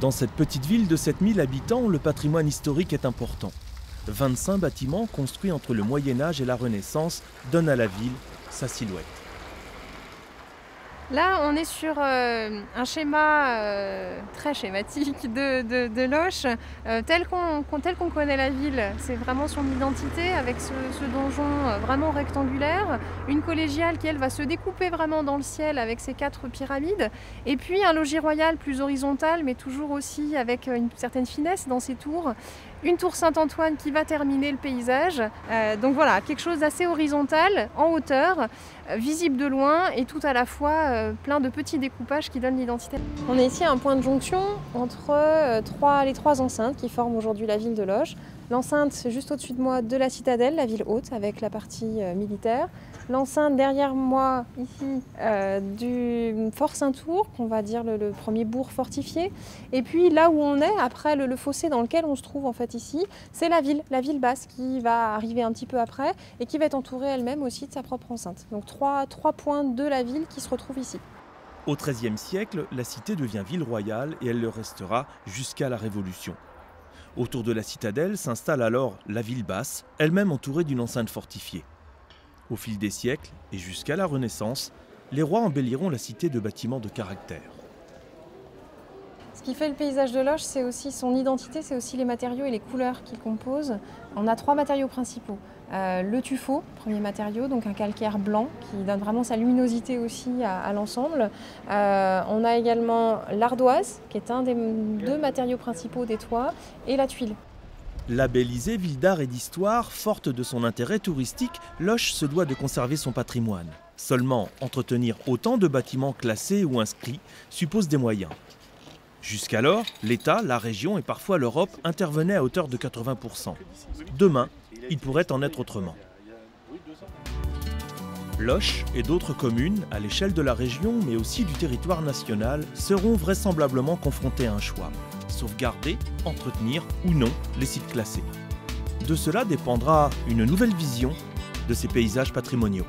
Dans cette petite ville de 7000 habitants, le patrimoine historique est important. 25 bâtiments construits entre le Moyen-Âge et la Renaissance donnent à la ville sa silhouette. Là, on est sur un schéma très schématique de Loches, tel qu'on connaît la ville. C'est vraiment son identité avec ce donjon vraiment rectangulaire, une collégiale qui, elle, va se découper vraiment dans le ciel avec ses 4 pyramides, et puis un logis royal plus horizontal, mais toujours aussi avec une certaine finesse dans ses tours. Une tour Saint-Antoine qui va terminer le paysage. Donc voilà, quelque chose d'assez horizontal, en hauteur, visible de loin et tout à la fois plein de petits découpages qui donnent l'identité. On est ici à un point de jonction entre les 3 enceintes qui forment aujourd'hui la ville de Loches. L'enceinte, c'est juste au-dessus de moi, de la citadelle, la ville haute, avec la partie militaire. L'enceinte derrière moi, ici, du Fort Saint-Ours, qu'on va dire le premier bourg fortifié. Et puis là où on est, après le fossé dans lequel on se trouve en fait ici, c'est la ville basse qui va arriver un petit peu après et qui va être entourée elle-même aussi de sa propre enceinte. Donc trois points de la ville qui se retrouvent ici. Au XIIIe siècle, la cité devient ville royale et elle le restera jusqu'à la Révolution. Autour de la citadelle s'installe alors la ville basse, elle-même entourée d'une enceinte fortifiée. Au fil des siècles, et jusqu'à la Renaissance, les rois embelliront la cité de bâtiments de caractère. Ce qui fait le paysage de Loches, c'est aussi son identité, c'est aussi les matériaux et les couleurs qu'il compose. On a 3 matériaux principaux. Le tuffeau, premier matériau, donc un calcaire blanc qui donne vraiment sa luminosité aussi à l'ensemble. On a également l'ardoise, qui est un des 2 matériaux principaux des toits, et la tuile. Labellisée ville d'art et d'histoire, forte de son intérêt touristique, Loches se doit de conserver son patrimoine. Seulement, entretenir autant de bâtiments classés ou inscrits suppose des moyens. Jusqu'alors, l'État, la région et parfois l'Europe intervenaient à hauteur de 80%. Demain, il pourrait en être autrement. Loches et d'autres communes, à l'échelle de la région, mais aussi du territoire national, seront vraisemblablement confrontées à un choix. Sauvegarder, entretenir ou non les sites classés. De cela dépendra une nouvelle vision de ces paysages patrimoniaux.